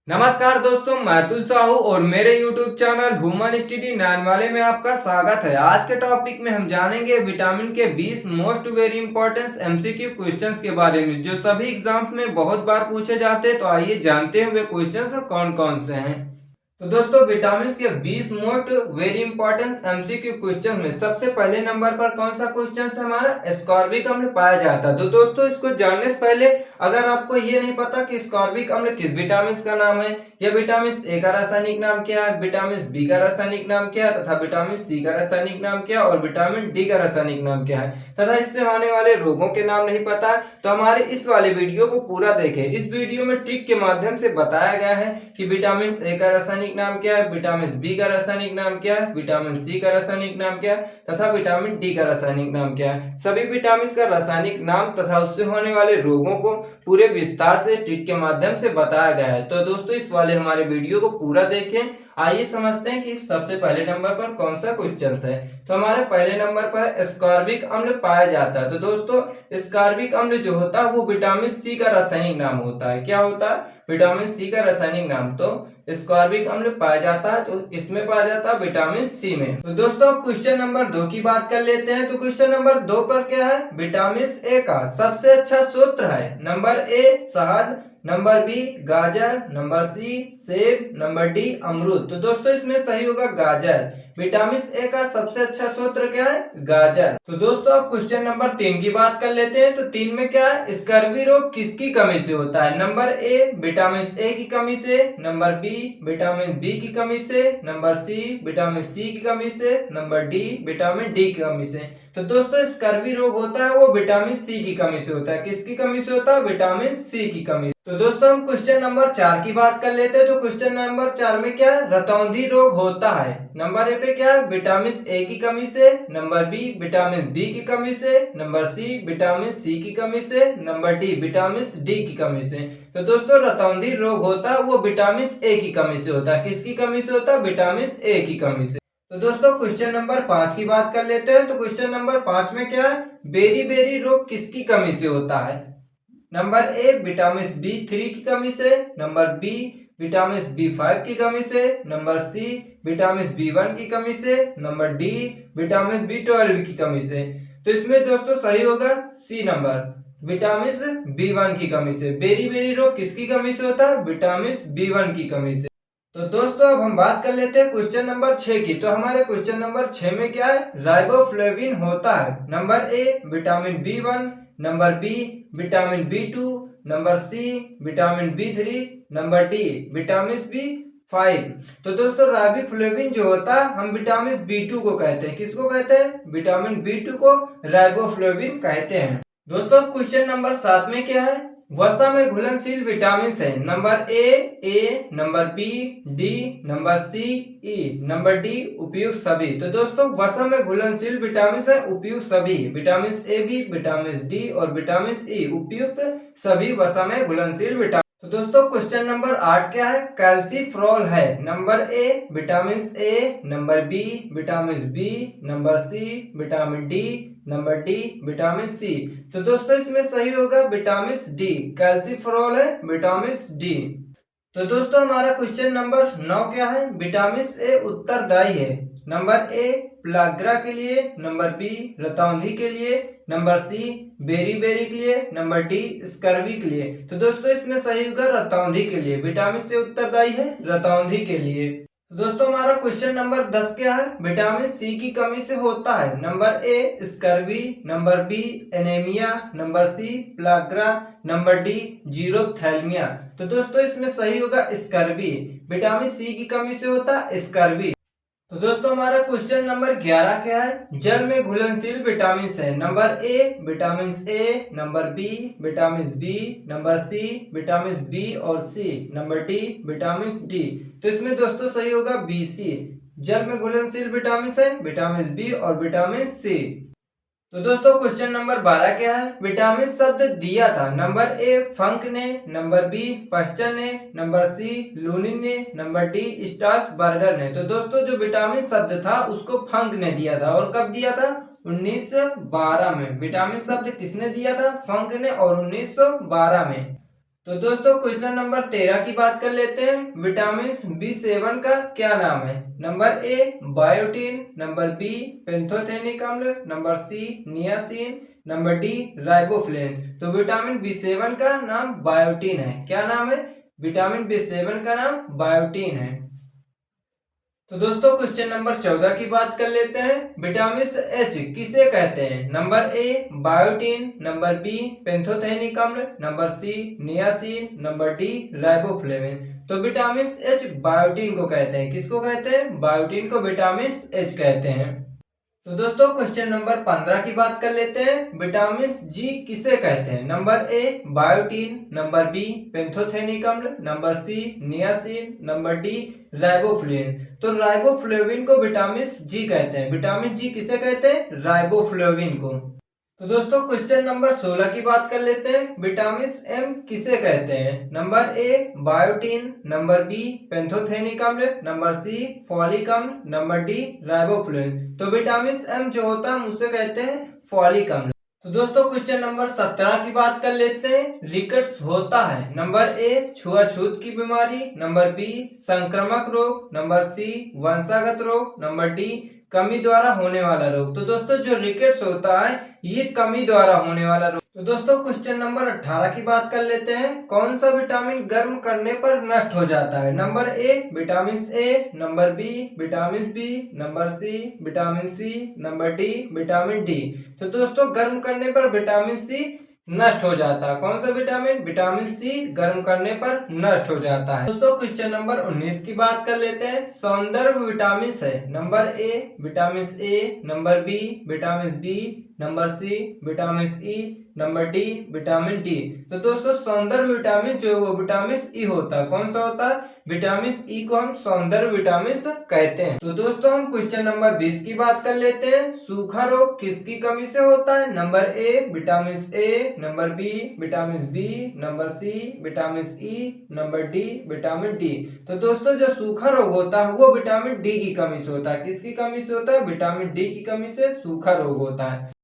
नमस्कार दोस्तों, मैं अतुल साहू और मेरे YouTube चैनल ह्यूमन स्टडी 9 वाले में आपका स्वागत है। आज के टॉपिक में हम जानेंगे विटामिन के 20 most very important MCQ questions के बारे में जो सभी एग्जाम्स में बहुत बार पूछे जाते हैं। तो आइए जानते हैं वे क्वेश्चंस कौन कौन से हैं। तो दोस्तों विटामिन के 20 most very important MCQ question में सबसे पहले नंबर पर कौन सा क्वेश्चन है हमारा, एस्कॉर्बिक अम्ल पाया जाता है। तो दोस्तों इसको जानने से पहले अगर आपको ये नहीं पता कि एस्कॉर्बिक अम्ल किस विटामिन का नाम है, या विटामिन ए का रासायनिक नाम क्या है, विटामिन बी का रासायनिक नाम क्या है, तथा विटामिन सी का रासायनिक नाम क्या है और विटामिन डी का रासायनिक नाम क्या है, तथा इससे होने वाले रोगों के नाम नहीं पता है, तो हमारे इस वाले वीडियो को पूरा देखें। इस वीडियो में ट्रिक के माध्यम से बताया गया है कि विटामिन ए का रासायनिक नाम क्या है, विटामिन बी का रासायनिक नाम क्या है, विटामिन सी का रासायनिक नाम क्या है तथा विटामिन डी का रासायनिक नाम क्या है। सभी विटामिन का रासायनिक नाम तथा उससे होने वाले रोगों को पूरे विस्तार से ट्रिक के माध्यम से बताया गया है। तो दोस्तों इस वाले हमारे वीडियो को पूरा देखें। आइए समझते हैं कि सबसे पहले नंबर पर कौन सा क्वेश्चन है। तो हमारे पहले नंबर पर एस्कॉर्बिक अम्ल पाया जाता है। तो दोस्तों एस्कॉर्बिक अम्ल जो होता है वो विटामिन सी का रासायनिक नाम होता है। क्या होता है? विटामिन सी का रासायनिक नाम। तो एस्कॉर्बिक अम्ल पाया जाता है तो इसमें पाया जाता है विटामिन सी में। तो दोस्तों क्वेश्चन नंबर 2 की बात कर लेते हैं। तो क्वेश्चन नंबर 2 पर क्या है, विटामिन ए का सबसे अच्छा स्रोत है। नंबर ए शहद, नंबर बी गाजर, नंबर सी सेब, नंबर डी अमरूद। तो दोस्तों इसमें सही होगा गाजर। विटामिन ए का सबसे अच्छा स्रोत क्या है, गाजर। तो दोस्तों अब क्वेश्चन नंबर 3 की बात कर लेते हैं। तो 3 में क्या है, स्कर्वी रोग किसकी कमी से होता है। नंबर ए विटामिन ए की कमी से, नंबर बी विटामिन बी की कमी से, नंबर सी विटामिन सी की कमी से, नंबर डी विटामिन डी की कमी से। तो दोस्तों स्कर्वी रोग होता है वो विटामिन सी की कमी से होता है। किसकी कमी से होता है, विटामिन सी की कमी। तो दोस्तों हम क्वेश्चन नंबर 4 की बात कर लेते हैं। तो क्वेश्चन नंबर 4 में क्या है, रतौंधी रोग होता है। नंबर ए पे क्या है, विटामिन ए की कमी से, नंबर बी विटामिन बी की कमी से, नंबर सी विटामिन सी की कमी से, नंबर डी विटामिन डी की कमी से। तो दोस्तों रतौंधी रोग होता है वो विटामिन ए की कमी से होता है। किसकी कमी से होता है, विटामिन ए की कमी से। तो दोस्तों क्वेश्चन नंबर 5 की बात कर लेते हैं। तो क्वेश्चन नंबर 5 में क्या है, बेरी बेरी रोग किसकी कमी से होता है। नंबर ए विटामिन बी3 की कमी से, नंबर बी विटामिन बी5 की कमी से, नंबर सी विटामिन बी1 की कमी से, नंबर डी विटामिन बी12 की कमी से। तो इसमें दोस्तों सही होगा सी नंबर, विटामिन बी1 की कमी से। बेरी बेरी रोग किसकी कमी से होता है, विटामिन बी1 की कमी से। तो दोस्तों अब हम बात कर लेते हैं क्वेश्चन नंबर 6 की। तो हमारे क्वेश्चन नंबर 6 में क्या है, राइबोफ्लेविन होता है। Number A vitamin B one, number B vitamin B two, number C vitamin बी3, नंबर डी विटामिन बी5। तो दोस्तों राइबोफ्लेविन जो होता है हम विटामिन बी2 को कहते हैं। किसको कहते हैं, विटामिन बी2 को राइबोफ्लेविन कहते हैं। दोस्तों क्वेश्चन नंबर 7 में क्या है, वसा में घुलनशील विटामिन है। Number A, number B D, number C E, number D उपयुक्त सभी। तो दोस्तों वसा में घुलनशील विटामिन है उपयुक्त सभी, vitamin A B, vitamin D और विटामिन ई उपयुक्त सभी वसा में घुलनशील विटामिन। तो दोस्तों क्वेश्चन नंबर 8 क्या है, कैल्सीफ्रॉल है। Number A vitamin A, number B vitamin B, number C vitamin D, number D vitamin C. तो दोस्तों इसमें सही होगा विटामिन डी, कैल्सीफ्रॉल है विटामिन डी। तो दोस्तों हमारा क्वेश्चन नंबर 9 क्या है, विटामिन ए उत्तरदायी है। नंबर ए प्लाग्रा के लिए, नंबर बी रतौंधी के लिए, नंबर सी बेरी बेरी के लिए, नंबर डी स्कर्वी के लिए। तो दोस्तों इसमें सही होगा रतौंधी के लिए, विटामिन से उत्तरदायी है रतौंधी के लिए। तो दोस्तों हमारा क्वेश्चन नंबर 10 क्या है, विटामिन सी की कमी से होता है। Number A scurvy, number B anaemia, number C pellagra, number D xerophthalmia. तो दोस्तों इसमें सही होगा स्कर्वी, विटामिन सी की कमी से होता है स्कर्वी। तो दोस्तों हमारा क्वेश्चन नंबर 11 क्या है, जल में घुलनशील विटामिन है। Number A vitamin A, number B vitamin B, number C vitamin B और सी, नंबर डी विटामिन डी। तो इसमें दोस्तों सही होगा बी सी, जल में घुलनशील विटामिन है विटामिन बी और विटामिन सी। तो दोस्तों क्वेश्चन नंबर 12 क्या है, विटामिन शब्द दिया था। नंबर ए फंक ने, नंबर बी पश्चन ने, नंबर सी लूनिन ने, नंबर डी स्ट्रासबर्गर ने। तो दोस्तों जो विटामिन शब्द था उसको फंक ने दिया था। और कब दिया था, 1912 में। विटामिन शब्द किसने दिया था, फंक ने, और 1912 में। तो दोस्तों क्वेश्चन नंबर 13 की बात कर लेते हैं। विटामिन B7 का क्या नाम है? Number A biotin, number B pantothenic अम्ल, number C niacin, number D riboflavin. तो विटामिन B7 का नाम बायोटीन है। क्या नाम है? विटामिन B7 का नाम बायोटीन है। तो दोस्तों क्वेश्चन नंबर 14 की बात कर लेते हैं। विटामिन एच किसे कहते हैं? Number A biotin, number B pantothenic अम्ल, number C niacin, number D riboflavin. तो विटामिन एच बायोटीन को कहते हैं। किसको कहते हैं? बायोटीन को विटामिन एच कहते हैं। तो दोस्तों क्वेश्चन नंबर 15 की बात कर लेते हैं। विटामिन जी किसे कहते हैं? Number A biotin, number B pantothenic अम्ल, number C niacin, number D riboflavin. तो राइबोफ्लेविन को विटामिन जी कहते हैं। विटामिन जी किसे कहते हैं? राइबोफ्लेविन को। तो दोस्तों क्वेश्चन नंबर 16 की बात कर लेते हैं। विटामिन एम किसे कहते हैं? Number A biotin, number B pantothenic अम्ल, नंबर सी फॉलिक अम्ल, नंबर डी राइबोफ्लेविन। तो विटामिन एम जो होता है हम उसे कहते हैं फॉलिक अम्ल। तो दोस्तों क्वेश्चन नंबर 17 की बात कर लेते हैं। रिकेट्स होता है? नंबर ए छुआछूत की बीमारी, नंबर बी संक्रामक रोग, नंबर सी वंशागत रोग, नंबर डी कमी द्वारा होने वाला रोग। तो दोस्तों जो रिकेट्स होता है ये कमी द्वारा होने वाला रोग। तो दोस्तों क्वेश्चन नंबर 18 की बात कर लेते हैं। कौन सा विटामिन गर्म करने पर नष्ट हो जाता है? Number A vitamin A, number B vitamin B, number C vitamin C, number D vitamin D. तो दोस्तों गर्म करने पर विटामिन सी नष्ट हो जाता है। कौन सा विटामिन? विटामिन सी गर्म करने पर नष्ट हो जाता है। दोस्तों क्वेश्चन नंबर 19 की बात कर लेते हैं। सौंदर्य विटामिन है? Number A vitamin A, number B vitamin B, number C vitamin E, number D vitamin D. तो दोस्तों सौंदर्य विटामिन जो है वो विटामिन ई होता है। कौन सा होता है? विटामिन ई को हम सौंदर्य विटामिन कहते हैं। तो दोस्तों हम क्वेश्चन नंबर 20 की बात कर लेते हैं। सूखा रोग किसकी कमी से होता है? Number A vitamin A, number B vitamin B, number C vitamin E, number D vitamin D. तो दोस्तों जो सूखा रोग होता है वो विटामिन डी की कमी से होता है। किसकी कमी से होता है? विटामिन डी की कमी से सूखा रोग होता है।